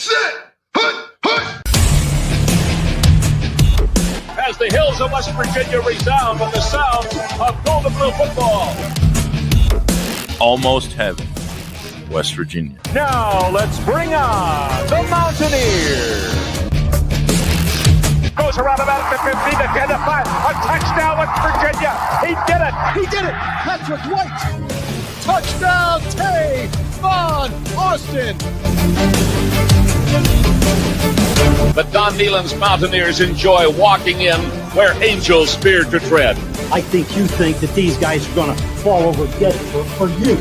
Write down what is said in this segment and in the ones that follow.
set, hut, hut. As the hills of West Virginia resound with the sound of gold and blue football. Almost heaven, West Virginia. Now let's bring on the Mountaineers. Goes around about the 50, the 10, the 5. A touchdown, West Virginia. He did it. He did it. Patrick White. Touchdown, Tay Von Austin. The Don Nehlen's Mountaineers enjoy walking in where angels fear to tread. I think you think that these guys are going to fall over dead for you.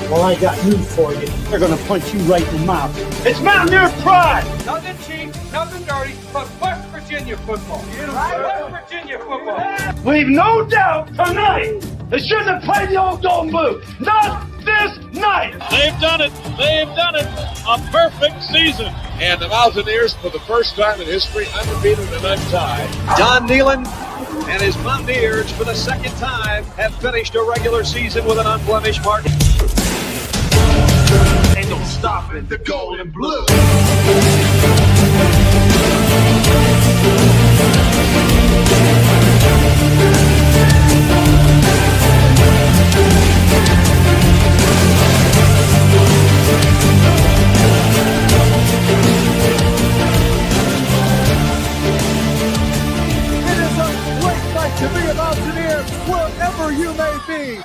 Well, I got news for you. They're going to punch you right in the mouth. It's Mountaineer pride. Nothing cheap, nothing dirty, but West Virginia football. West Virginia football. We've no doubt tonight they shouldn't have played the old Golden Boot. Not this night. They've done it. They've done it. A perfect season. And the Mountaineers, for the first time in history, undefeated and untied. Don Nehlen and his Mountaineers, for the second time, have finished a regular season with an unblemished mark. Ain't no stopping the gold and blue. It is a great night to be a Mountaineer wherever you may be.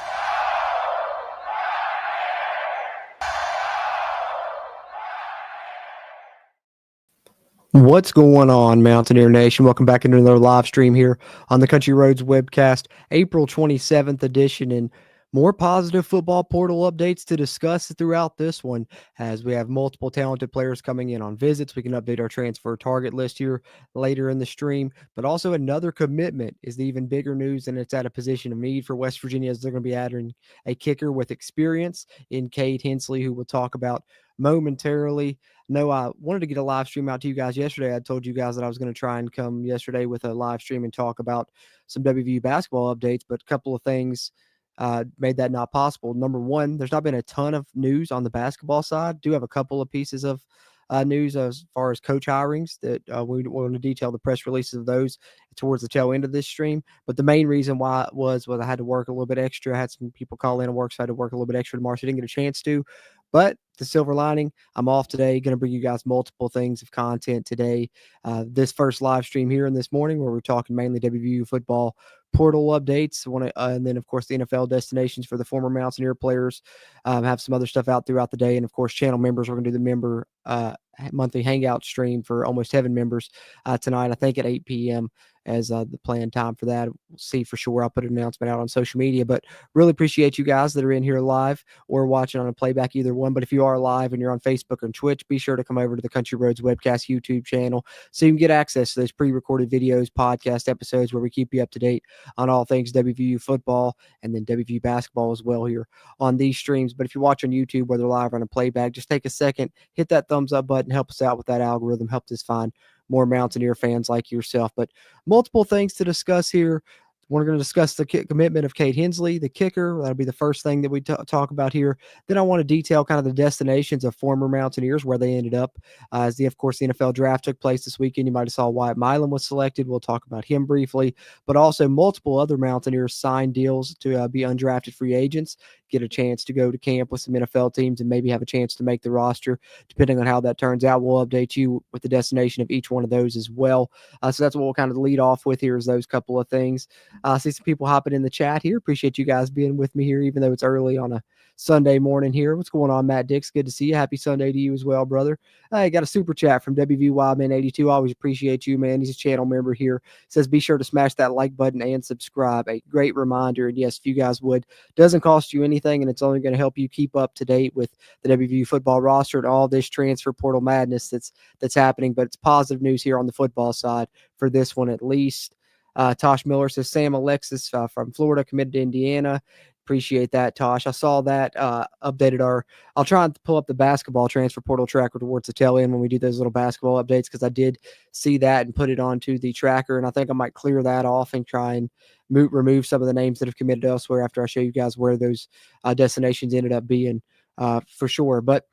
What's going on, Mountaineer Nation? Welcome back into another live stream here on the Country Roads webcast, April 27th edition, and more positive football portal updates to discuss throughout this one, as we have multiple talented players coming in on visits. We can update our transfer target list here later in the stream, but also another commitment is the even bigger news, and it's at a position of need for West Virginia, as they're going to be adding a kicker with experience in Kade Hensley, who we'll talk about momentarily. No, I wanted to get a live stream out to you guys yesterday. I told you guys that I was going to try and come yesterday with a live stream and talk about some WVU basketball updates, but a couple of things made that not possible. Number one, there's not been a ton of news on the basketball side. Do have a couple of pieces of news as far as coach hirings that we want to detail the press releases of those towards the tail end of this stream. But the main reason why it was I had to work a little bit extra. I had some people call in and work, so I had to work a little bit extra tomorrow, so I didn't get a chance to. But the silver lining, I'm off today. Going to bring you guys multiple things of content today. This first live stream here in this morning, where we're talking mainly WVU football portal updates. And then, of course, the NFL destinations for the former Mountaineer players. Have some other stuff out throughout the day. And, of course, channel members. We're going to do the member monthly hangout stream for Almost Heaven members tonight, I think at 8 p.m. as the planned time for that. We'll see for sure. I'll put an announcement out on social media, but really appreciate you guys that are in here live or watching on a playback, either one. But if you are live and you're on Facebook and Twitch, be sure to come over to the Country Roads webcast YouTube channel so you can get access to those pre-recorded videos, podcast episodes where we keep you up to date on all things WVU football and then WVU basketball as well here on these streams. But if you watch on YouTube, whether live or on a playback, just take a second, hit that thumbs up button, help us out with that algorithm, help us find more Mountaineer fans like yourself. But multiple things to discuss here. We're going to discuss the commitment of Kade Hensley, the kicker. That'll be the first thing that we talk about here. Then I want to detail kind of the destinations of former Mountaineers, where they ended up. Of course, the NFL draft took place this weekend. You might have saw Wyatt Milum was selected. We'll talk about him briefly, but also multiple other Mountaineers signed deals to be undrafted free agents, get a chance to go to camp with some NFL teams and maybe have a chance to make the roster. Depending on how that turns out, we'll update you with the destination of each one of those as well. So that's what we'll kind of lead off with here, is those couple of things. I see some people hopping in the chat here. Appreciate you guys being with me here, even though it's early on a Sunday morning here. What's going on, Matt Dix? Good to see you. Happy Sunday to you as well, brother. I got a super chat from WVYman82. Always appreciate you, man. He's a channel member here. Says, be sure to smash that like button and subscribe. A great reminder. And yes, if you guys would, doesn't cost you anything, and it's only going to help you keep up to date with the WVU football roster and all this transfer portal madness that's happening. But it's positive news here on the football side for this one, at least. Tosh Miller says Sam Alexis from Florida committed to Indiana. Appreciate that, Tosh. I saw that updated I'll try and pull up the basketball transfer portal tracker towards the tail end when we do those little basketball updates, because I did see that and put it onto the tracker, and I think I might clear that off and try and remove some of the names that have committed elsewhere after I show you guys where those destinations ended up being for sure. But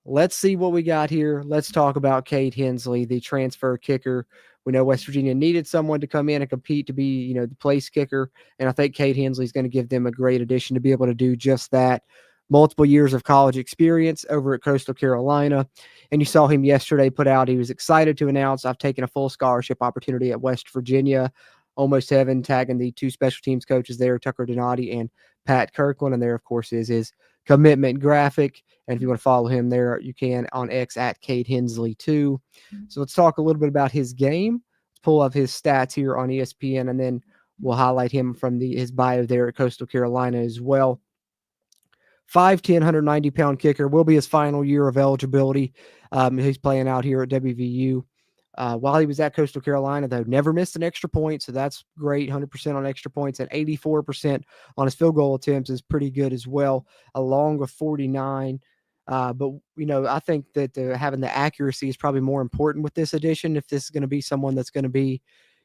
let's see what we got here. Let's talk about Kade Hensley, the transfer kicker. We know West Virginia needed someone to come in and compete to be, the place kicker. And I think Kade Hensley is going to give them a great addition to be able to do just that. Multiple years of college experience over at Coastal Carolina. And you saw him yesterday put out, he was excited to announce, I've taken a full scholarship opportunity at West Virginia. Almost heaven, tagging the two special teams coaches there, Tucker Donati and Pat Kirkland. And there, of course, is his commitment graphic. And if you want to follow him there, you can on X at Kade Hensley 2. So let's talk a little bit about his game. Let's pull up his stats here on ESPN, and then we'll highlight him from his bio there at Coastal Carolina as well. 5'10", 190-pound kicker, will be his final year of eligibility. He's playing out here at WVU. While he was at Coastal Carolina, though, never missed an extra point, so that's great. 100% on extra points and 84% on his field goal attempts is pretty good as well, along with 49. But, I think that having the accuracy is probably more important with this addition if this is going to be someone that's going to be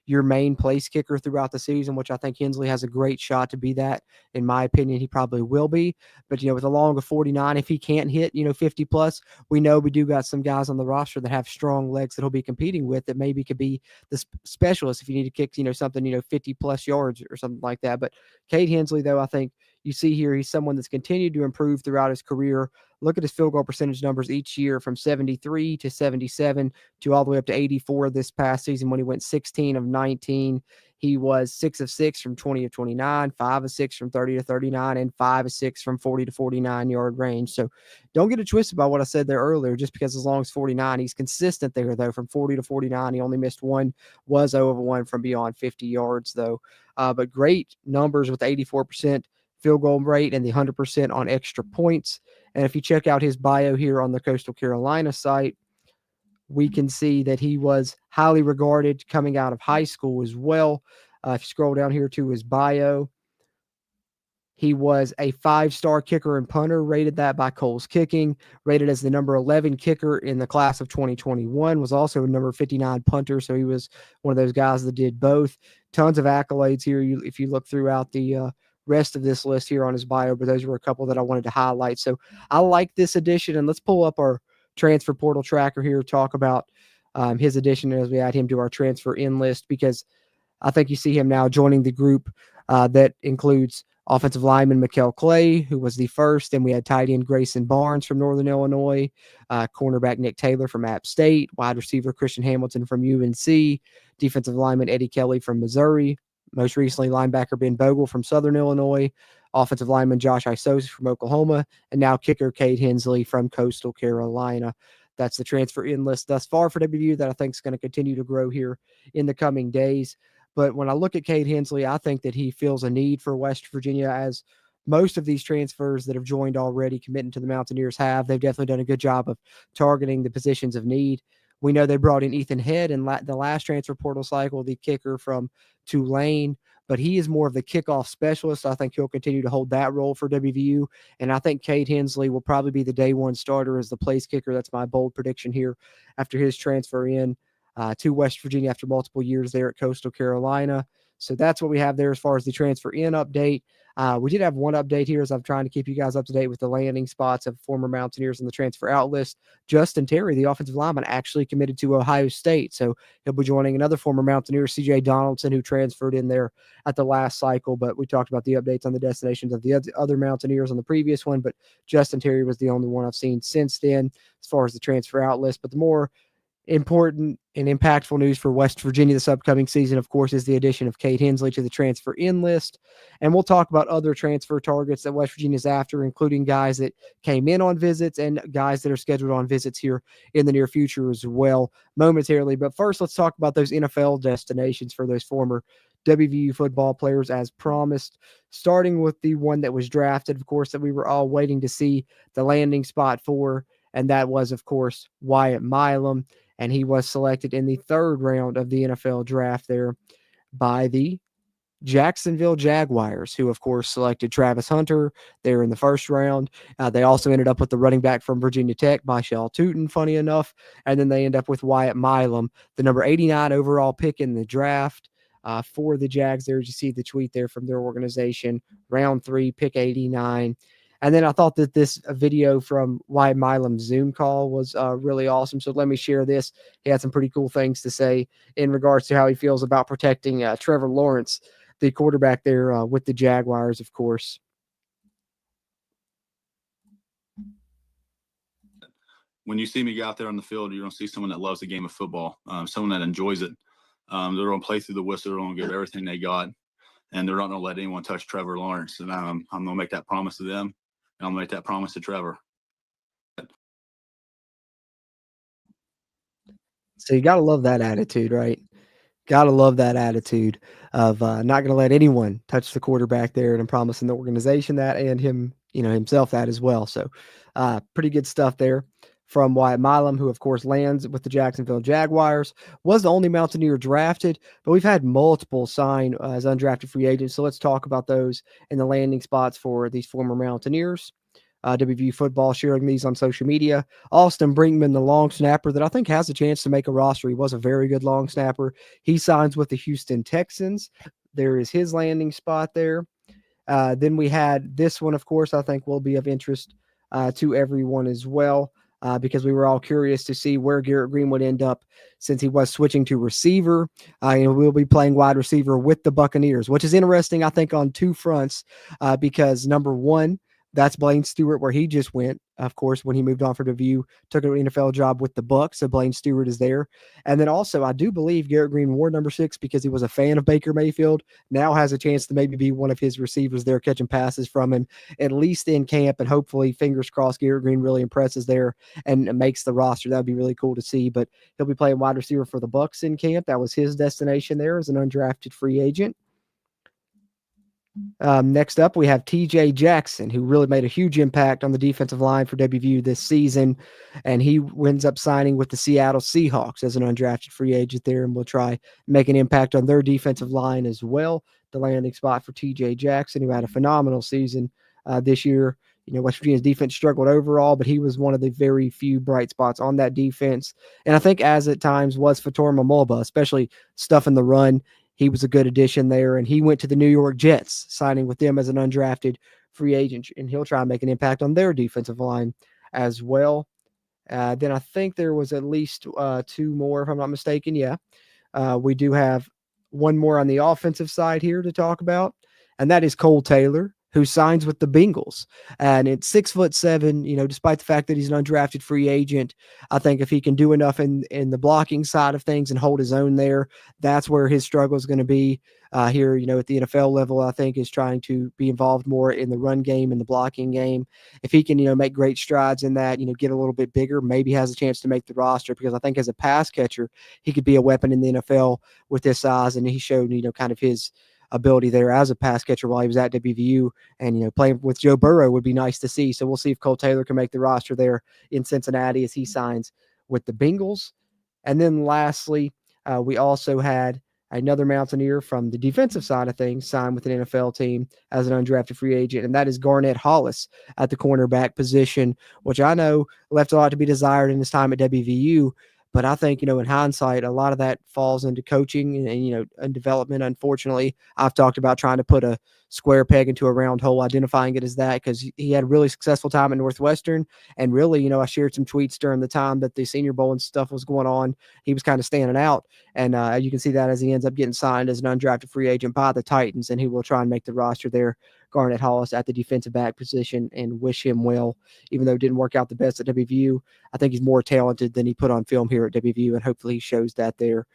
your main place kicker throughout the season, which I think Hensley has a great shot to be that. In my opinion, he probably will be. But, with a long of 49, if he can't hit, 50 plus, we know we do got some guys on the roster that have strong legs that he'll be competing with that maybe could be the specialist if you need to kick, something, 50 plus yards or something like that. But Kade Hensley, though, I think you see here, he's someone that's continued to improve throughout his career. Look at his field goal percentage numbers each year from 73 to 77 to all the way up to 84 this past season when he went 16 of 19. He was 6 of 6 from 20 to 29, 5 of 6 from 30 to 39, and 5 of 6 from 40 to 49 yard range. So don't get it twisted by what I said there earlier, just because as long as 49, he's consistent there, though, from 40 to 49. He only missed one, was over one from beyond 50 yards, though. But great numbers with 84% field goal rate and the 100% on extra points. And if you check out his bio here on the Coastal Carolina site, we can see that he was highly regarded coming out of high school as well. If you scroll down here to his bio, he was a 5-star kicker and punter, rated that by Cole's Kicking, rated as the number 11 kicker in the class of 2021, was also a number 59 punter. So he was one of those guys that did both. Tons of accolades here. If you look throughout the rest of this list here on his bio, but those were a couple that I wanted to highlight. So I like this addition, and let's pull up our transfer portal tracker here, talk about his addition as we add him to our transfer in list, because I think you see him now joining the group that includes offensive lineman Mikel Clay, who was the first, and we had tight end Grayson Barnes from Northern Illinois, cornerback Nick Taylor from App State, wide receiver Christian Hamilton from UNC, defensive lineman Eddie Kelly from Missouri, most recently linebacker Ben Bogle from Southern Illinois, offensive lineman Josh Isosi from Oklahoma, and now kicker Kade Hensley from Coastal Carolina. That's the transfer in list thus far for WVU that I think is going to continue to grow here in the coming days. But when I look at Kade Hensley, I think that he feels a need for West Virginia, as most of these transfers that have joined already committing to the Mountaineers have. They've definitely done a good job of targeting the positions of need. We know they brought in Ethan Head in the last transfer portal cycle, the kicker from Tulane, but he is more of the kickoff specialist. I think he'll continue to hold that role for WVU, and I think Kade Hensley will probably be the day one starter as the place kicker. That's my bold prediction here after his transfer in to West Virginia after multiple years there at Coastal Carolina. So that's what we have there as far as the transfer in update. We did have one update here as I'm trying to keep you guys up to date with the landing spots of former Mountaineers on the transfer out list. Justin Terry, the offensive lineman, actually committed to Ohio State. So he'll be joining another former Mountaineer, CJ Donaldson, who transferred in there at the last cycle. But we talked about the updates on the destinations of the other Mountaineers on the previous one. But Justin Terry was the only one I've seen since then as far as the transfer out list. But the more important and impactful news for West Virginia this upcoming season, of course, is the addition of Kade Hensley to the transfer in list. And we'll talk about other transfer targets that West Virginia's after, including guys that came in on visits and guys that are scheduled on visits here in the near future as well momentarily. But first, let's talk about those NFL destinations for those former WVU football players as promised, starting with the one that was drafted, of course, that we were all waiting to see the landing spot for, and that was, of course, Wyatt Milum. And he was selected in the 3rd round of the NFL draft there by the Jacksonville Jaguars, who, of course, selected Travis Hunter there in the 1st round. They also ended up with the running back from Virginia Tech, Michael Tootin, funny enough. And then they end up with Wyatt Milum, the number 89 overall pick in the draft for the Jags. There you see the tweet there from their organization, round 3, pick 89. And then I thought that this video from Wyatt Milum's Zoom call was really awesome. So let me share this. He had some pretty cool things to say in regards to how he feels about protecting Trevor Lawrence, the quarterback there with the Jaguars, of course. When you see me go out there on the field, you're going to see someone that loves the game of football, someone that enjoys it. They're going to play through the whistle. They're going to give everything they got, and they're not going to let anyone touch Trevor Lawrence. And I'm going to make that promise to them, and I'm going to make that promise to Trevor. So you got to love that attitude, right? Got to love that attitude of not going to let anyone touch the quarterback there, and I'm promising the organization that and him, himself that as well. So pretty good stuff there from Wyatt Milum, who, of course, lands with the Jacksonville Jaguars, was the only Mountaineer drafted, but we've had multiple sign as undrafted free agents. So let's talk about those in the landing spots for these former Mountaineers. WVU football sharing these on social media. Austin Brinkman, the long snapper that I think has a chance to make a roster. He was a very good long snapper. He signs with the Houston Texans. There is his landing spot there. Then we had this one, of course, I think will be of interest to everyone as well, because we were all curious to see where Garrett Green would end up since he was switching to receiver. We'll be playing wide receiver with the Buccaneers, which is interesting, I think, on two fronts, because number one, that's Blaine Stewart, where he just went, of course, when he moved on from WVU, took an NFL job with the Bucs. So Blaine Stewart is there. And then also, I do believe Garrett Green wore number 6 because he was a fan of Baker Mayfield. Now has a chance to maybe be one of his receivers there, catching passes from him, at least in camp. And hopefully, fingers crossed, Garrett Green really impresses there and makes the roster. That would be really cool to see. But he'll be playing wide receiver for the Bucs in camp. That was his destination there as an undrafted free agent. Next up, we have TJ Jackson, who really made a huge impact on the defensive line for WVU this season, and he ends up signing with the Seattle Seahawks as an undrafted free agent there, and will try make an impact on their defensive line as well. The landing spot for TJ Jackson, who had a phenomenal season this year. West Virginia's defense struggled overall, but he was one of the very few bright spots on that defense. And I think as at times was Fatorma Mulba, especially stuff in the run. He was a good addition there, and he went to the New York Jets, signing with them as an undrafted free agent, and he'll try and make an impact on their defensive line as well. Then I think there was at least 2 more, if I'm not mistaken. Yeah. We do have one more on the offensive side here to talk about, and that is Cole Taylor, who signs with the Bengals. And it's 6'7", despite the fact that he's an undrafted free agent. I think if he can do enough in the blocking side of things and hold his own there, that's where his struggle is going to be here, at the NFL level. I think is trying to be involved more in the run game and the blocking game. If he can, make great strides in that, get a little bit bigger, maybe has a chance to make the roster, because I think as a pass catcher, he could be a weapon in the NFL with this size. And he showed, kind of his ability there as a pass catcher while he was at WVU, and playing with Joe Burrow would be nice to see. So we'll see if Cole Taylor can make the roster there in Cincinnati as he signs with the Bengals. And then lastly, we also had another Mountaineer from the defensive side of things sign with an NFL team as an undrafted free agent, and that is Garnett Hollis at the cornerback position, which I know left a lot to be desired in his time at WVU. But I think, in hindsight, a lot of that falls into coaching and development. Unfortunately, I've talked about trying to put a square peg into a round hole, identifying it as that, because he had a really successful time at Northwestern. And really, I shared some tweets during the time that the Senior Bowl and stuff was going on. He was kind of standing out. And you can see that as he ends up getting signed as an undrafted free agent by the Titans, and he will try and make the roster there. Garnett Hollis at the defensive back position, and wish him well, even though it didn't work out the best at WVU. I think he's more talented than he put on film here at WVU, and hopefully he shows that there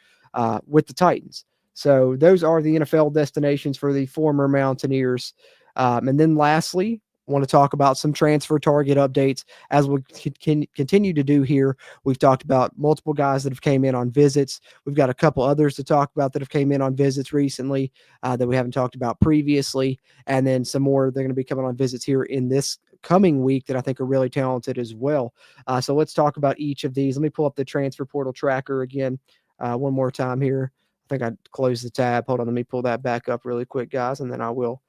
with the Titans. So those are the NFL destinations for the former Mountaineers. And then lastly, I want to talk about some transfer target updates as we can continue to do here. We've talked about multiple guys that have came in on visits. We've got a couple others to talk about that have came in on visits recently that we haven't talked about previously. And then some more, they're going to be coming on visits here in this coming week that I think are really talented as well. So let's talk about each of these. Let me pull up the transfer portal tracker again one more time here. I think I closed the tab. Hold on, let me pull that back up really quick, guys, and then I will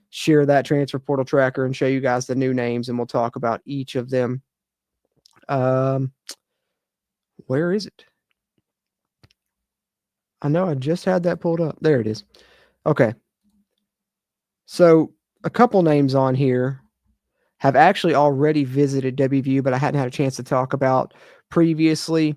share that transfer portal tracker and show you guys the new names, and we'll talk about each of them. Where is it? I know I just had that pulled up. There it is. Okay. So a couple names on here have actually already visited WVU, but I hadn't had a chance to talk about previously.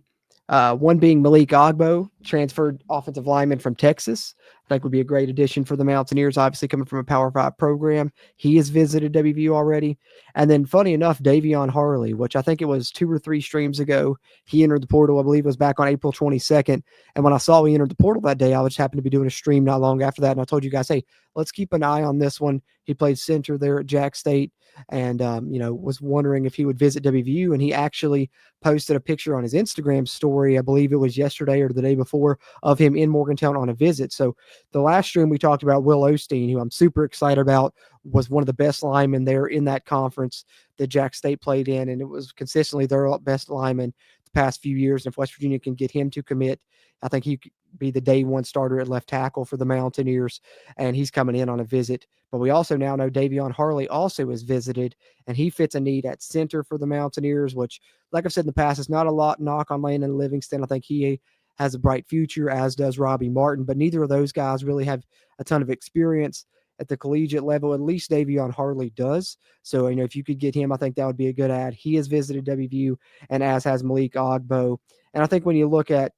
One being Malik Ogbo, transferred offensive lineman from Texas. I think would be a great addition for the Mountaineers, obviously coming from a Power 5 program. He has visited WVU already. And then, funny enough, Davion Harley, which I think it was 2 or 3 streams ago, he entered the portal, I believe it was back on April 22nd. And when I saw he entered the portal that day, I just happened to be doing a stream not long after that. And I told you guys, hey, let's keep an eye on this one. He played center there at Jack State and, was wondering if he would visit WVU. And he actually posted a picture on his Instagram story, I believe it was yesterday or the day before, of him in Morgantown on a visit. So the last stream we talked about Will Osteen, who I'm super excited about, was one of the best linemen there in that conference that Jack State played in, and it was consistently their best lineman the past few years. And if West Virginia can get him to commit, I think he could be the day one starter at left tackle for the Mountaineers, and he's coming in on a visit. But we also now know Davion Harley also has visited, and he fits a need at center for the Mountaineers, which, like I've said in the past, is not a lot knock on Landon Livingston. I think he has a bright future, as does Robbie Martin, but neither of those guys really have a ton of experience at the collegiate level. At least Davion Harley does. So, if you could get him, I think that would be a good add. He has visited WVU, and as has Malik Ogbo. And I think when you look at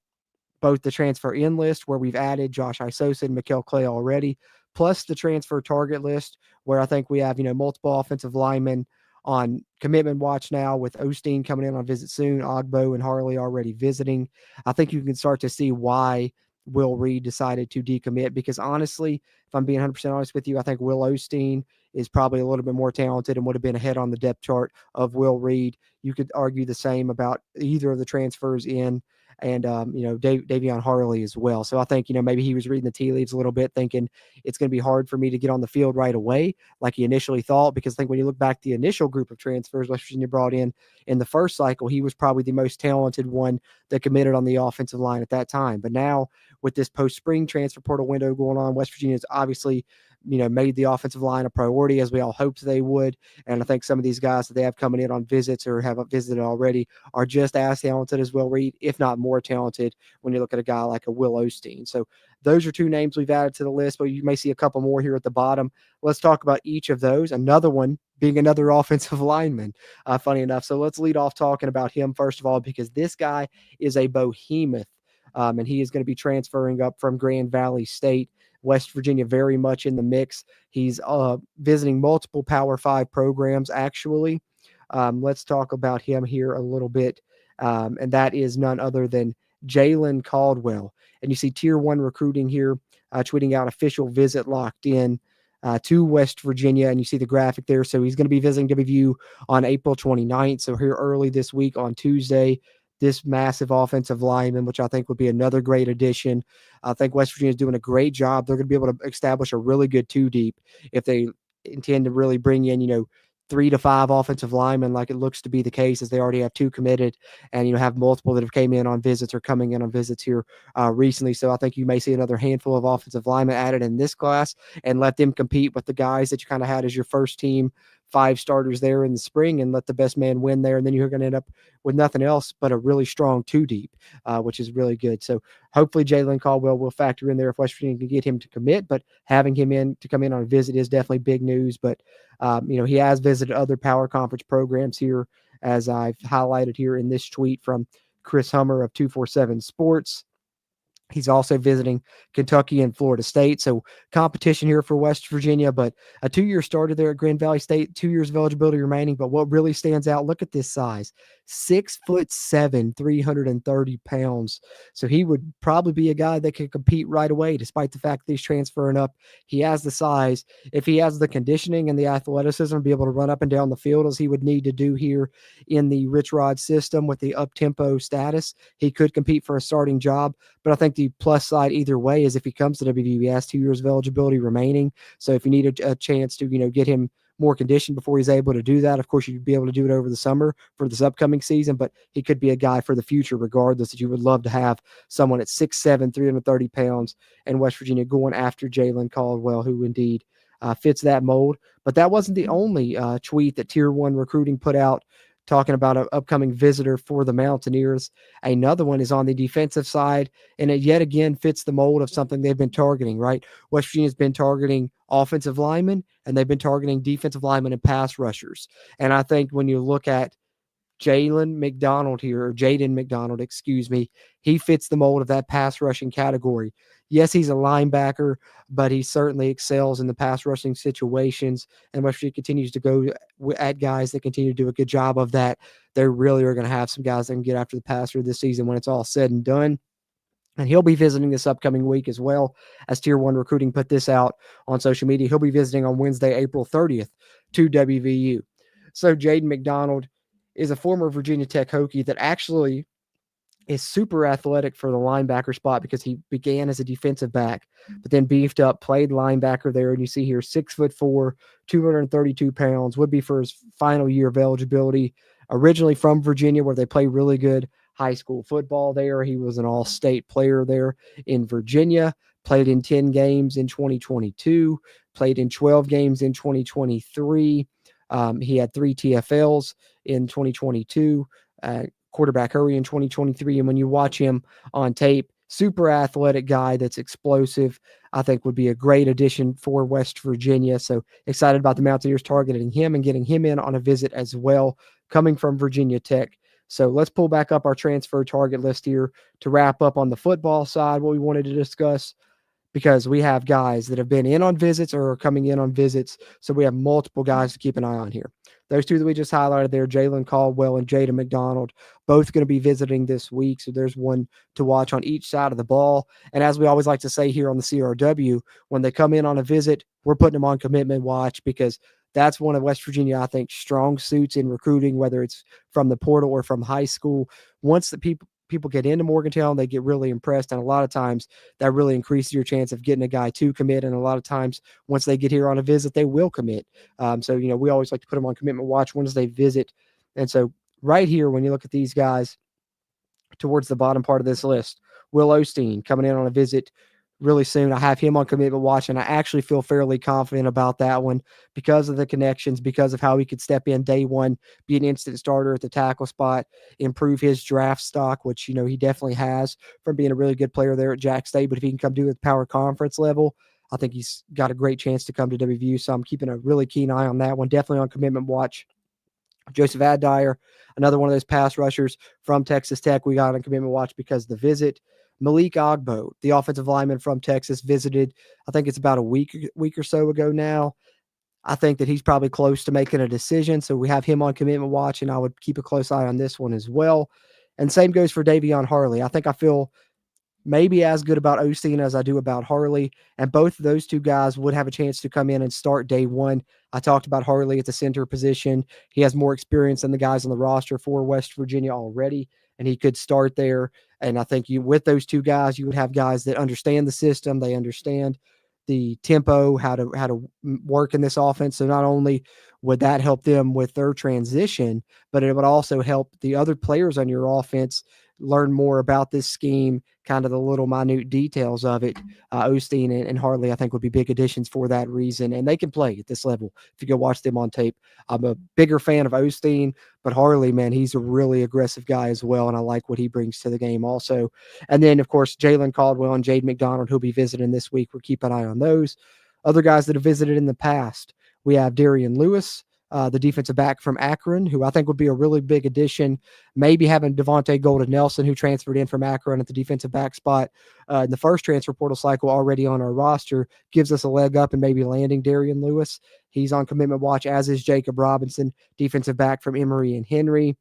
both the transfer in list, where we've added Josh Isosa and Mikkel Clay already, plus the transfer target list, where I think we have, multiple offensive linemen on commitment watch now, with Osteen coming in on visit soon, Ogbo and Harley already visiting. I think you can start to see why Will Reed decided to decommit, because honestly, if I'm being 100% honest with you, I think Will Osteen is probably a little bit more talented and would have been ahead on the depth chart of Will Reed. You could argue the same about either of the transfers in, and Davion Harley as well. So I think, maybe he was reading the tea leaves a little bit, thinking it's going to be hard for me to get on the field right away, like he initially thought, because I think when you look back, the initial group of transfers West Virginia brought in the first cycle, he was probably the most talented one that committed on the offensive line at that time. But now, with this post-spring transfer portal window going on, West Virginia's obviously, made the offensive line a priority, as we all hoped they would. And I think some of these guys that they have coming in on visits or have visited already are just as talented as Will Reed, if not more talented, when you look at a guy like a Will Osteen. So those are 2 names we've added to the list, but you may see a couple more here at the bottom. Let's talk about each of those. Another one being another offensive lineman, funny enough. So let's lead off talking about him first of all, because this guy is a behemoth. And he is going to be transferring up from Grand Valley State. West Virginia very much in the mix. He's visiting multiple Power 5 programs, actually. Let's talk about him here a little bit. And that is none other than Jalen Caldwell. And you see Tier 1 recruiting here, tweeting out official visit locked in to West Virginia. And you see the graphic there. So he's going to be visiting WVU on April 29th. So here early this week on Tuesday. This massive offensive lineman, which I think would be another great addition. I think West Virginia is doing a great job. They're going to be able to establish a really good 2 deep if they intend to really bring in, 3 to 5 offensive linemen, like it looks to be the case, as they already have 2 committed, and have multiple that have came in on visits or coming in on visits here recently. So I think you may see another handful of offensive linemen added in this class, and let them compete with the guys that you kind of had as your first team 5 starters there in the spring, and let the best man win there. And then you're going to end up with nothing else but a really strong 2 deep, which is really good. So hopefully Jalen Caldwell will factor in there if West Virginia can get him to commit, but having him in to come in on a visit is definitely big news. But, he has visited other Power Conference programs here, as I've highlighted here in this tweet from Chris Hummer of 247 Sports. He's also visiting Kentucky and Florida State. So competition here for West Virginia, but a 2-year starter there at Grand Valley State, 2 years of eligibility remaining. But what really stands out, look at this size, 6'7", 330 pounds. So he would probably be a guy that could compete right away, despite the fact that he's transferring up. He has the size. If he has the conditioning and the athleticism to be able to run up and down the field as he would need to do here in the Rich Rod system with the up-tempo status, he could compete for a starting job. But I think the plus side either way is if he comes to WVU, he has 2 years of eligibility remaining. So if you need a chance to, get him more conditioned before he's able to do that, of course, you'd be able to do it over the summer for this upcoming season, but he could be a guy for the future regardless, that you would love to have someone at 6'7", 330 pounds in West Virginia going after Jalen Caldwell, who indeed fits that mold. But that wasn't the only tweet that Tier 1 recruiting put out talking about an upcoming visitor for the Mountaineers. Another one is on the defensive side, and it yet again fits the mold of something they've been targeting, right? West Virginia's been targeting offensive linemen, and they've been targeting defensive linemen and pass rushers. And I think when you look at Jaden McDonald, excuse me, he fits the mold of that pass rushing category. Yes, he's a linebacker, but he certainly excels in the pass rushing situations. And West Virginia continues to go at guys that continue to do a good job of that. They really are going to have some guys that can get after the passer this season when it's all said and done. And he'll be visiting this upcoming week as well, as Tier 1 Recruiting put this out on social media. He'll be visiting on Wednesday, April 30th to WVU. So Jaden McDonald is a former Virginia Tech Hokie that actually is super athletic for the linebacker spot because he began as a defensive back, but then beefed up, played linebacker there. And you see here 6'4", 232 pounds, would be for his final year of eligibility. Originally from Virginia, where they play really good high school football there. He was an all-state player there in Virginia, played in 10 games in 2022, played in 12 games in 2023. He had 3 TFLs in 2022, quarterback hurry in 2023. And when you watch him on tape, super athletic guy that's explosive, I think would be a great addition for West Virginia. So excited about the Mountaineers targeting him and getting him in on a visit as well, coming from Virginia Tech. So let's pull back up our transfer target list here to wrap up on the football side, what we wanted to discuss, because we have guys that have been in on visits or are coming in on visits. So we have multiple guys to keep an eye on here. Those two that we just highlighted there, Jalen Caldwell and Jaden McDonald, both going to be visiting this week. So there's one to watch on each side of the ball. And as we always like to say here on the CRW, when they come in on a visit, we're putting them on commitment watch, because that's one of West Virginia, I think, strong suits in recruiting, whether it's from the portal or from high school. Once the people get into Morgantown, they get really impressed. And a lot of times that really increases your chance of getting a guy to commit. And a lot of times once they get here on a visit, they will commit. So, we always like to put them on commitment watch once they visit. And so right here, when you look at these guys towards the bottom part of this list, Will Osteen coming in on a visit really soon. I have him on commitment watch, and I actually feel fairly confident about that one because of the connections, because of how he could step in day one, be an instant starter at the tackle spot, improve his draft stock, which, he definitely has from being a really good player there at Jack State. But if he can come do it at power conference level, I think he's got a great chance to come to WVU. So I'm keeping a really keen eye on that one. Definitely on commitment watch. Joseph Addyer, another one of those pass rushers from Texas Tech, we got on commitment watch because of the visit. Malik Ogbo, the offensive lineman from Texas, visited, I think it's about a week or so ago now. I think that he's probably close to making a decision, so we have him on commitment watch, and I would keep a close eye on this one as well. And same goes for Davion Harley. I think I feel maybe as good about Osteen as I do about Harley, and both of those two guys would have a chance to come in and start day one. I talked about Harley at the center position. He has more experience than the guys on the roster for West Virginia already, and he could start there. And I think with those two guys, you would have guys that understand the system. They understand the tempo, how to work in this offense. So not only would that help them with their transition, but it would also help the other players on your offense learn more about this scheme, kind of the little minute details of it. Osteen and Harley, I think, would be big additions for that reason, and they can play at this level if you go watch them on tape. I'm a bigger fan of Osteen, but Harley, man, he's a really aggressive guy as well, and I like what he brings to the game also. And then, of course, Jalen Caldwell and Jaden McDonald, who'll be visiting this week. We'll keep an eye on those. Other guys that have visited in the past, we have Darian Lewis, the defensive back from Akron, who I think would be a really big addition. Maybe having Devontae Golden Nelson, who transferred in from Akron at the defensive back spot in the first transfer portal cycle, already on our roster, gives us a leg up and maybe landing Darian Lewis. He's on commitment watch, as is Jacob Robinson, defensive back from Emory and Henry.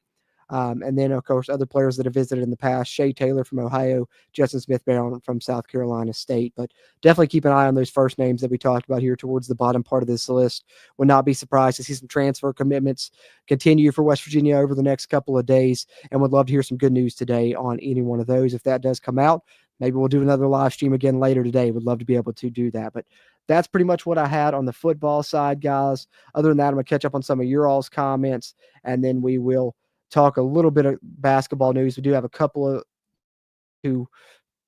And then, of course, other players that have visited in the past, Shea Taylor from Ohio, Justin Smith-Brown from South Carolina State. But definitely keep an eye on those first names that we talked about here towards the bottom part of this list. Would not be surprised to see some transfer commitments continue for West Virginia over the next couple of days, and would love to hear some good news today on any one of those. If that does come out, maybe we'll do another live stream again later today. Would love to be able to do that. But that's pretty much what I had on the football side, guys. Other than that, I'm going to catch up on some of your all's comments, and then we will talk a little bit of basketball news. We do have a couple of who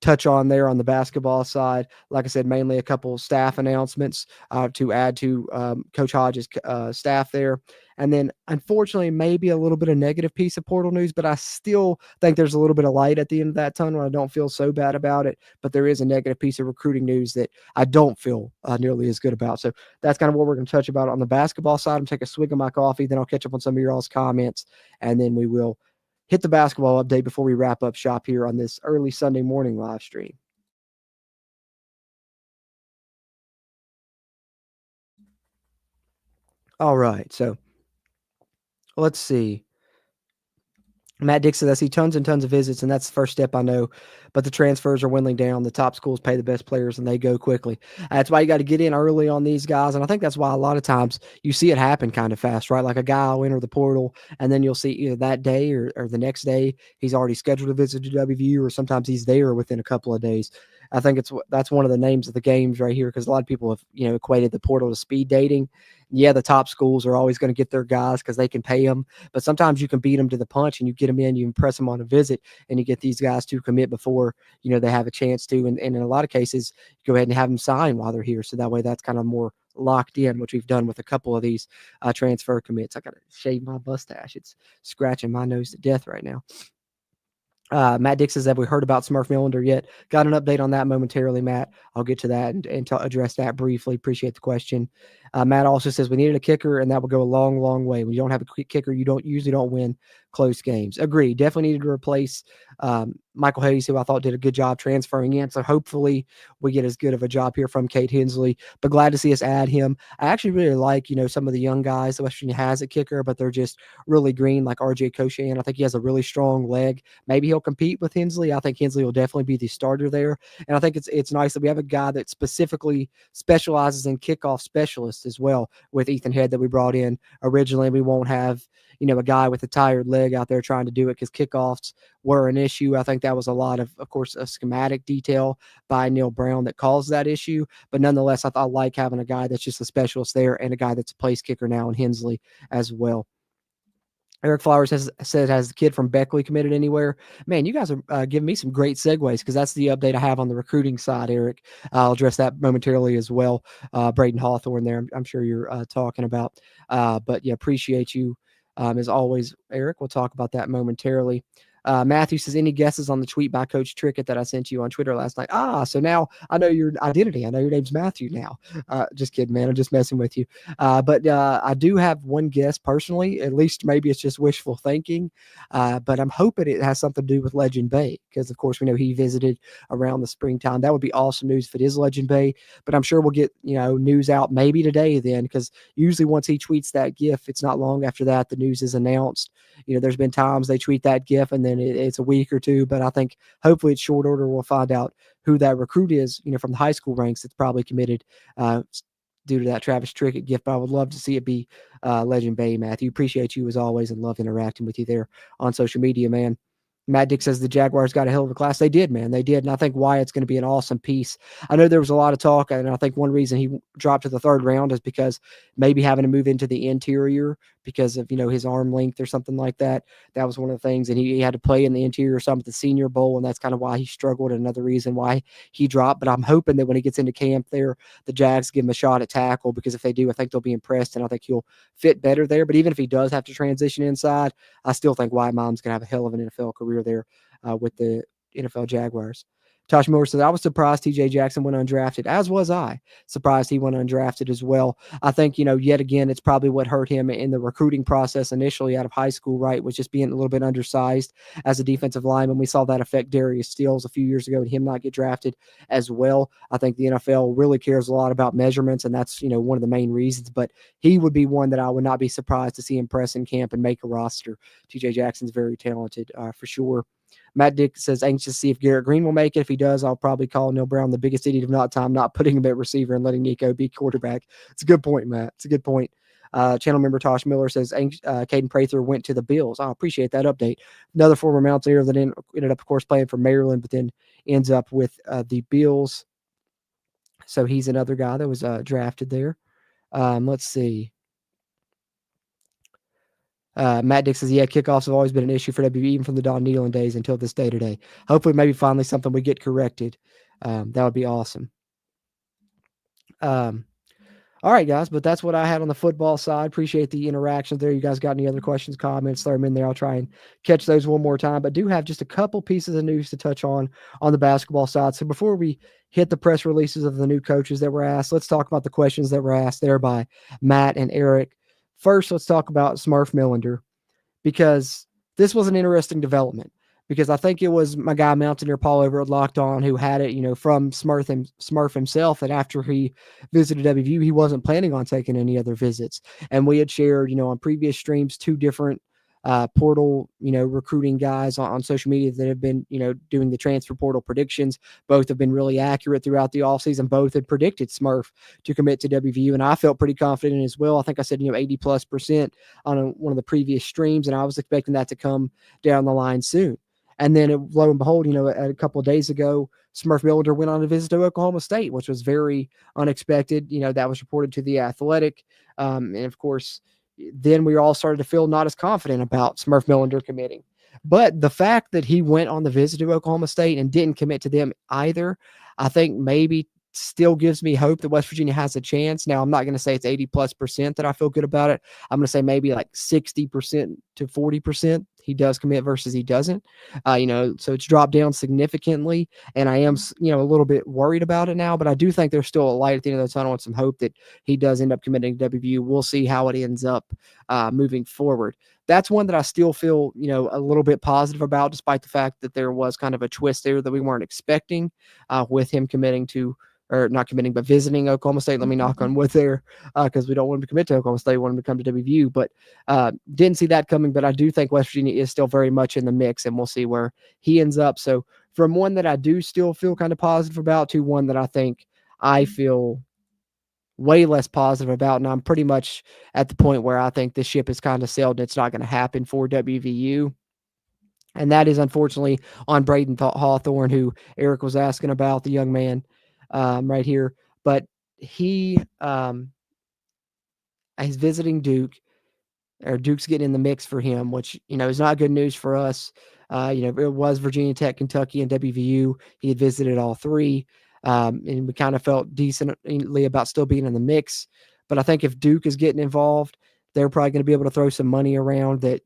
touch on there on the basketball side. Like I said, mainly a couple staff announcements to add to Coach Hodges' staff there. And then, unfortunately, maybe a little bit of negative piece of portal news, but I still think there's a little bit of light at the end of that tunnel. I don't feel so bad about it, but there is a negative piece of recruiting news that I don't feel nearly as good about. So that's kind of what we're going to touch about on the basketball side. I'm take a swig of my coffee, then I'll catch up on some of your all's comments, and then we will hit the basketball update before we wrap up shop here on this early Sunday morning live stream. All right, so let's see. Matt Dix says, I see tons and tons of visits, and that's the first step I know. But the transfers are dwindling down. The top schools pay the best players, and they go quickly. That's why you got to get in early on these guys. And I think that's why a lot of times you see it happen kind of fast, right? Like a guy will enter the portal, and then you'll see either that day or the next day he's already scheduled a visit to WVU, or sometimes he's there within a couple of days. I think that's one of the names of the games right here, because a lot of people have equated the portal to speed dating. Yeah, the top schools are always going to get their guys because they can pay them, but sometimes you can beat them to the punch and you get them in, you impress them on a visit, and you get these guys to commit before they have a chance to. And in a lot of cases, you go ahead and have them sign while they're here, so that way that's kind of more locked in, which we've done with a couple of these transfer commits. I got to shave my mustache; it's scratching my nose to death right now. Matt Dix says, have we heard about Smurf Millender yet? Got an update on that momentarily, Matt. I'll get to that and address that briefly. Appreciate the question. Matt also says we needed a kicker, and that will go a long, long way. When you don't have a quick kicker, you usually don't win close games. Agree. Definitely needed to replace Michael Hayes, who I thought did a good job transferring in. So hopefully we get as good of a job here from Kade Hensley. But glad to see us add him. I actually really like some of the young guys that West Virginia has at kicker, but they're just really green, like RJ Cochan. I think he has a really strong leg. Maybe he'll compete with Hensley. I think Hensley will definitely be the starter there. And I think it's nice that we have a guy that specifically specializes in kickoff specialists as well with Ethan Head that we brought in originally. We won't have, a guy with a tired leg out there trying to do it because kickoffs were an issue. I think that was a lot of course, a schematic detail by Neil Brown that caused that issue. But nonetheless, I like having a guy that's just a specialist there and a guy that's a place kicker now in Hensley as well. Eric Flowers has the kid from Beckley committed anywhere? Man, you guys are giving me some great segues because that's the update I have on the recruiting side, Eric. I'll address that momentarily as well. Braden Hawthorne there, I'm sure you're talking about. But yeah, appreciate you as always, Eric. We'll talk about that momentarily. Matthew says, any guesses on the tweet by Coach Trickett that I sent you on Twitter last night? So now I know your identity. I know your name's Matthew now. Just kidding, man. I'm just messing with you. But I do have one guess personally. At least maybe it's just wishful thinking. But I'm hoping it has something to do with Legend Bay because, of course, we know he visited around the springtime. That would be awesome news if it is Legend Bay. But I'm sure we'll get news out maybe today then, because usually once he tweets that GIF, it's not long after that the news is announced. There's been times they tweet that GIF and then it's a week or two, but I think hopefully it's short order. We'll find out who that recruit is, from the high school ranks that's probably committed due to that Travis Trickett gift. But I would love to see it be Legend Bay, Matthew. Appreciate you as always and love interacting with you there on social media, man. Matt Dick says the Jaguars got a hell of a class. They did, man. They did. And I think Wyatt's going to be an awesome piece. I know there was a lot of talk, and I think one reason he dropped to the third round is because maybe having to move into the interior because of, his arm length or something like that. That was one of the things. And he had to play in the interior some at the Senior Bowl, and that's kind of why he struggled. Another reason why he dropped. But I'm hoping that when he gets into camp there, the Jags give him a shot at tackle, because if they do, I think they'll be impressed, and I think he'll fit better there. But even if he does have to transition inside, I still think Wyatt Milum's going to have a hell of an NFL career there with the NFL Jaguars. Tosh Miller says, I was surprised TJ Jackson went undrafted, as was I. Surprised he went undrafted as well. I think, yet again, it's probably what hurt him in the recruiting process initially out of high school, right, was just being a little bit undersized as a defensive lineman. We saw that affect Darius Stills a few years ago and him not get drafted as well. I think the NFL really cares a lot about measurements, and that's, one of the main reasons. But he would be one that I would not be surprised to see impress in camp and make a roster. TJ Jackson's very talented for sure. Matt Dick says, anxious to see if Garrett Green will make it. If he does, I'll probably call Neil Brown the biggest idiot of not time, not putting him at receiver and letting Nico be quarterback. It's a good point, Matt. It's a good point. Channel member Tosh Miller says, Caden Prather went to the Bills. I appreciate that update. Another former Mountaineer that ended up, of course, playing for Maryland, but then ends up with the Bills. So he's another guy that was drafted there. Let's see. Matt Dick says, yeah, kickoffs have always been an issue for WVU, even from the Don Nealon days until this day today. Hopefully, maybe finally something we get corrected. That would be awesome. All right, guys, but that's what I had on the football side. Appreciate the interactions there. You guys got any other questions, comments, throw them in there. I'll try and catch those one more time, but do have just a couple pieces of news to touch on the basketball side. So before we hit the press releases of the new coaches that were asked, let's talk about the questions that were asked there by Matt and Eric. First, let's talk about Smurf Millender, because this was an interesting development. Because I think it was my guy Mountaineer Paul over at Locked On who had it, from Smurf himself, that after he visited WVU, he wasn't planning on taking any other visits. And we had shared, on previous streams, 2 different portal, recruiting guys on social media that have been, doing the transfer portal predictions. Both have been really accurate throughout the offseason. Both had predicted Smurf to commit to WVU, and I felt pretty confident as well. I think I said, 80+% on one of the previous streams, and I was expecting that to come down the line soon. And then, lo and behold, a couple of days ago, Smurf Millender went on a visit to Oklahoma State, which was very unexpected. That was reported to The Athletic. And, of course, then we all started to feel not as confident about Smurf Millender committing. But the fact that he went on the visit to Oklahoma State and didn't commit to them either, I think maybe still gives me hope that West Virginia has a chance. Now, I'm not going to say it's 80+% that I feel good about it. I'm going to say maybe like 60% to 40% he does commit versus he doesn't. So it's dropped down significantly, and I am, a little bit worried about it now, but I do think there's still a light at the end of the tunnel and some hope that he does end up committing to WVU. We'll see how it ends up moving forward. That's one that I still feel, a little bit positive about, despite the fact that there was kind of a twist there that we weren't expecting with him committing to, or not committing, but visiting Oklahoma State. Let me knock on wood there, because we don't want him to commit to Oklahoma State. We want him to come to WVU, but didn't see that coming. But I do think West Virginia is still very much in the mix, and we'll see where he ends up. So from one that I do still feel kind of positive about to one that I think I feel way less positive about, and I'm pretty much at the point where I think this ship is kind of sailed and it's not going to happen for WVU. And that is, unfortunately, on Braden Hawthorne, who Eric was asking about, the young man right here. But he is visiting Duke, or Duke's getting in the mix for him, which, is not good news for us. It was Virginia Tech, Kentucky, and WVU. He had visited all 3. And we kind of felt decently about still being in the mix. But I think if Duke is getting involved, they're probably going to be able to throw some money around that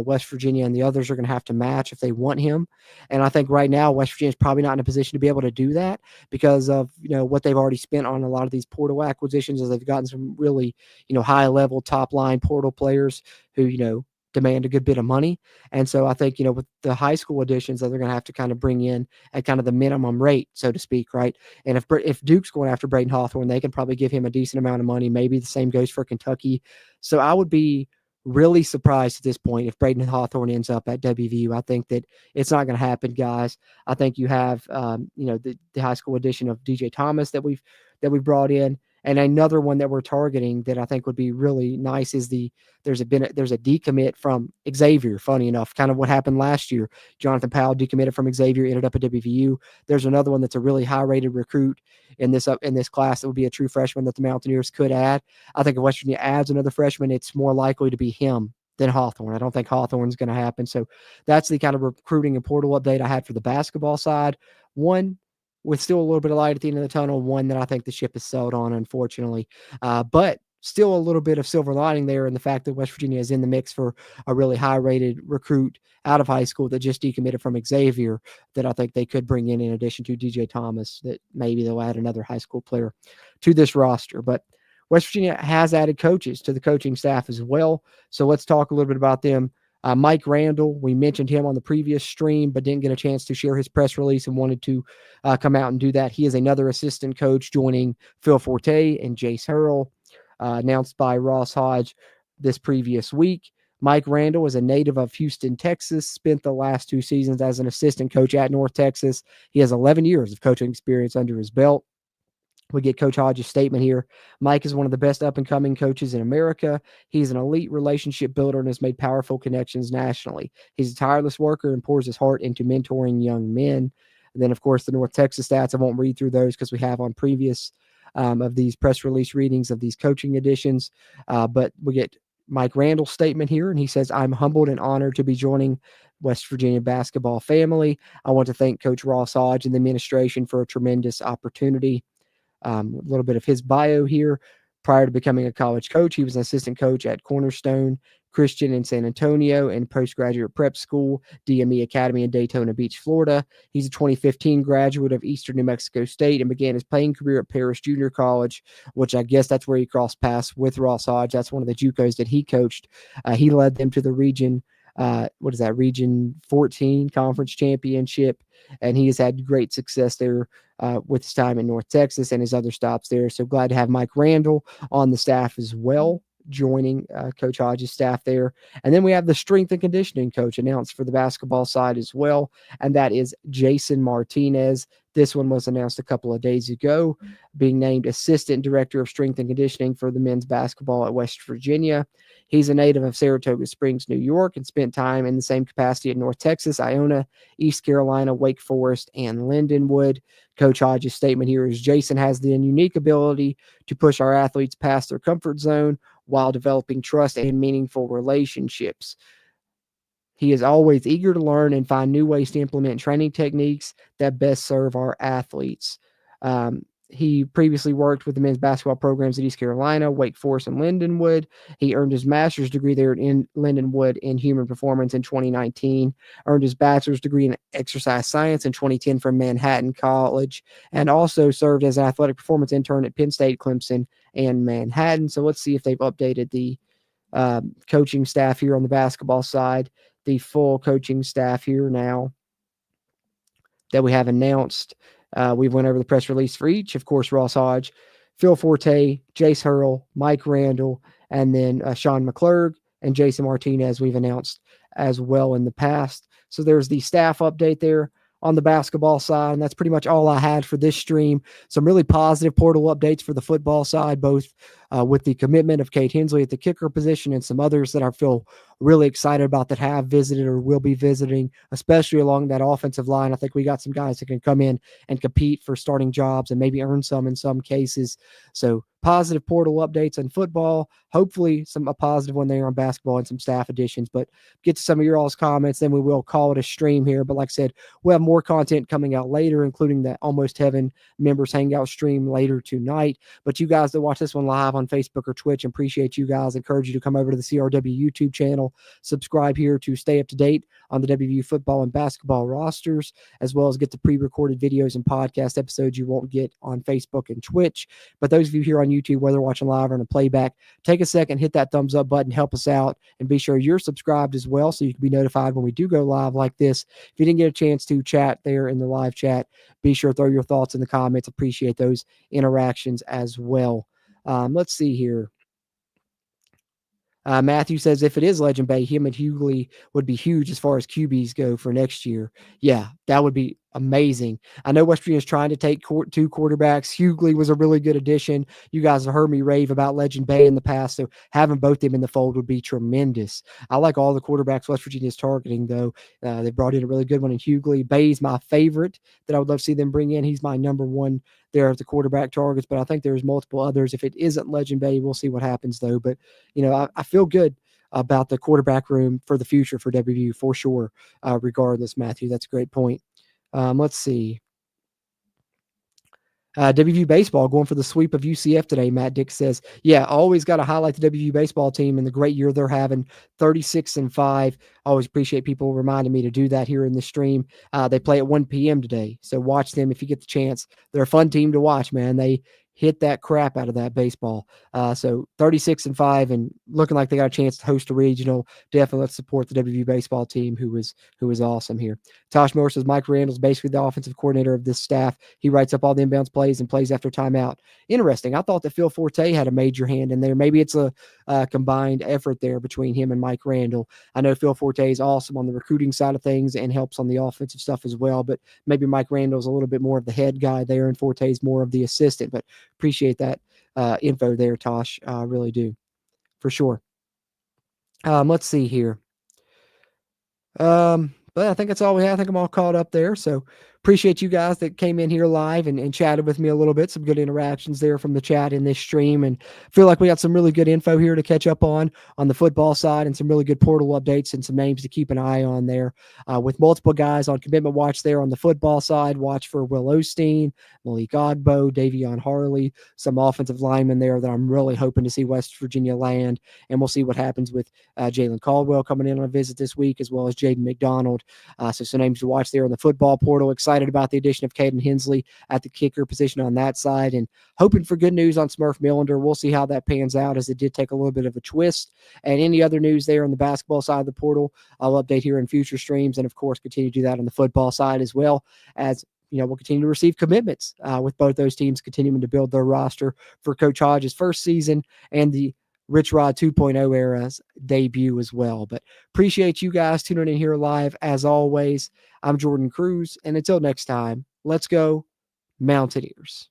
West Virginia and the others are going to have to match if they want him. And I think right now West Virginia is probably not in a position to be able to do that because of, what they've already spent on a lot of these portal acquisitions, as they've gotten some really, high level top line portal players who, demand a good bit of money. And so I think, with the high school additions that they're going to have to kind of bring in at kind of the minimum rate, so to speak, right? And if Duke's going after Braden Hawthorne, they can probably give him a decent amount of money. Maybe the same goes for Kentucky. So I would be really surprised at this point if Braden Hawthorne ends up at WVU. I think that it's not going to happen, guys. I think you have, the high school addition of DJ Thomas that we've brought in. And another one that we're targeting that I think would be really nice is there's a decommit from Xavier. Funny enough, kind of what happened last year. Jonathan Powell decommitted from Xavier, ended up at WVU. There's another one that's a really high-rated recruit in this class that would be a true freshman that the Mountaineers could add. I think if West Virginia adds another freshman, it's more likely to be him than Hawthorne. I don't think Hawthorne's going to happen. So that's the kind of recruiting and portal update I had for the basketball side. One with still a little bit of light at the end of the tunnel, one that I think the ship is sailed on, unfortunately. But still a little bit of silver lining there in the fact that West Virginia is in the mix for a really high-rated recruit out of high school that just decommitted from Xavier that I think they could bring in addition to DJ Thomas, that maybe they'll add another high school player to this roster. But West Virginia has added coaches to the coaching staff as well. So let's talk a little bit about them. Mike Randall, we mentioned him on the previous stream, but didn't get a chance to share his press release and wanted to come out and do that. He is another assistant coach joining Phil Forte and Jace Hurl, announced by Ross Hodge this previous week. Mike Randall is a native of Houston, Texas, spent the last 2 seasons as an assistant coach at North Texas. He has 11 years of coaching experience under his belt. We get Coach Hodge's statement here. Mike is one of the best up-and-coming coaches in America. He's an elite relationship builder and has made powerful connections nationally. He's a tireless worker and pours his heart into mentoring young men. And then, of course, the North Texas stats. I won't read through those because we have on previous of these press release readings of these coaching editions. But we get Mike Randall's statement here, and he says, "I'm humbled and honored to be joining West Virginia basketball family. I want to thank Coach Ross Hodge and the administration for a tremendous opportunity." A little bit of his bio here. Prior to becoming a college coach, he was an assistant coach at Cornerstone Christian in San Antonio and postgraduate prep school, DME Academy in Daytona Beach, Florida. He's a 2015 graduate of Eastern New Mexico State and began his playing career at Paris Junior College, which I guess that's where he crossed paths with Ross Hodge. That's one of the JUCOs that he coached. He led them to the region Region 14 conference championship, and he has had great success there with his time in North Texas and his other stops there. So glad to have Mike Randall on the staff as well, joining Coach Hodge's staff there. And then we have the strength and conditioning coach announced for the basketball side as well, and that is Jason Martinez. This one was announced a couple of days ago, being named Assistant Director of Strength and Conditioning for the men's basketball at West Virginia. He's a native of Saratoga Springs, New York, and spent time in the same capacity at North Texas, Iona, East Carolina, Wake Forest, and Lindenwood. Coach Hodge's statement here is Jason has the unique ability to push our athletes past their comfort zone while developing trust and meaningful relationships. He is always eager to learn and find new ways to implement training techniques that best serve our athletes. He previously worked with the men's basketball programs at East Carolina, Wake Forest, and Lindenwood. He earned his master's degree there in Lindenwood in human performance in 2019, earned his bachelor's degree in exercise science in 2010 from Manhattan College, and also served as an athletic performance intern at Penn State, Clemson, and Manhattan. So let's see if they've updated the coaching staff here on the basketball side, the full coaching staff here now that we have announced. We've went over the press release for each. Of course, Ross Hodge, Phil Forte, Jace Hurl, Mike Randall, and then Sean McClurg and Jason Martinez we've announced as well in the past. So there's the staff update there on the basketball side, and that's pretty much all I had for this stream. Some really positive portal updates for the football side, both with the commitment of Kade Hensley at the kicker position and some others that I feel really excited about that have visited or will be visiting, especially along that offensive line. I think we got some guys that can come in and compete for starting jobs and maybe earn some in some cases. So positive portal updates on football, hopefully a positive one there on basketball and some staff additions. But get to some of your all's comments, then we will call it a stream here. But like I said, we'll have more content coming out later, including the Almost Heaven members hangout stream later tonight. But you guys that watch this one live on Facebook or Twitch, appreciate you guys. Encourage you to come over to the CRW YouTube channel, subscribe here to stay up to date on the WVU football and basketball rosters, as well as get the pre-recorded videos and podcast episodes you won't get on Facebook and Twitch. But those of you here on YouTube, whether watching live or on a playback, take a second, hit that thumbs up button, help us out, and be sure you're subscribed as well so you can be notified when we do go live like this. If you didn't get a chance to chat there in the live chat, be sure to throw your thoughts in the comments. Appreciate those interactions as well. Let's see here. Matthew says, if it is Legend Bay, him and Hughley would be huge as far as QBs go for next year. Yeah, that would be amazing. I know West Virginia is trying to take two quarterbacks. Hughley was a really good addition. You guys have heard me rave about Legend Bay in the past, so having both them in the fold would be tremendous. I like all the quarterbacks West Virginia is targeting, though. They brought in a really good one in Hughley. Bay's my favorite that I would love to see them bring in. He's my number one there at the quarterback targets, but I think there's multiple others. If it isn't Legend Bay, we'll see what happens, though. But, I feel good about the quarterback room for the future for WVU for sure, regardless, Matthew. That's a great point. Let's see. WVU baseball going for the sweep of UCF today. Matt Dick says, yeah, always got to highlight the WVU baseball team and the great year they're having, 36-5. Always appreciate people reminding me to do that here in the stream. They play at 1 p.m. today, so watch them if you get the chance. They're a fun team to watch, man. They hit that crap out of that baseball. So 36-5 and looking like they got a chance to host a regional. Definitely let's support the WVU baseball team who is awesome here. Tosh Moore says Mike Randall's basically the offensive coordinator of this staff. He writes up all the inbounds plays and plays after timeout. Interesting. I thought that Phil Forte had a major hand in there. Maybe it's a combined effort there between him and Mike Randall. I know Phil Forte is awesome on the recruiting side of things and helps on the offensive stuff as well, but maybe Mike Randall's a little bit more of the head guy there and Forte's more of the assistant, but appreciate that info there, Tosh. I really do, for sure. Let's see here. But I think that's all we have. I think I'm all caught up there. So appreciate you guys that came in here live and chatted with me a little bit. Some good interactions there from the chat in this stream, and feel like we got some really good info here to catch up on the football side, and some really good portal updates and some names to keep an eye on there. With multiple guys on commitment watch there on the football side. Watch for Will Osteen, Malik Ogbo, Davion Harley, some offensive linemen there that I'm really hoping to see West Virginia land, and we'll see what happens with Jalen Caldwell coming in on a visit this week, as well as Jaden McDonald. So some names to watch there on the football portal. Excited about the addition of Kade Hensley at the kicker position on that side, and hoping for good news on Smurf Millender. We'll see how that pans out, as it did take a little bit of a twist. And any other news there on the basketball side of the portal, I'll update here in future streams, and of course continue to do that on the football side, as well as we'll continue to receive commitments with both those teams continuing to build their roster for Coach Hodges' first season and the Rich Rod 2.0 era's debut as well. But appreciate you guys tuning in here live. As always, I'm Jordan Cruz, and until next time, let's go Mountaineers.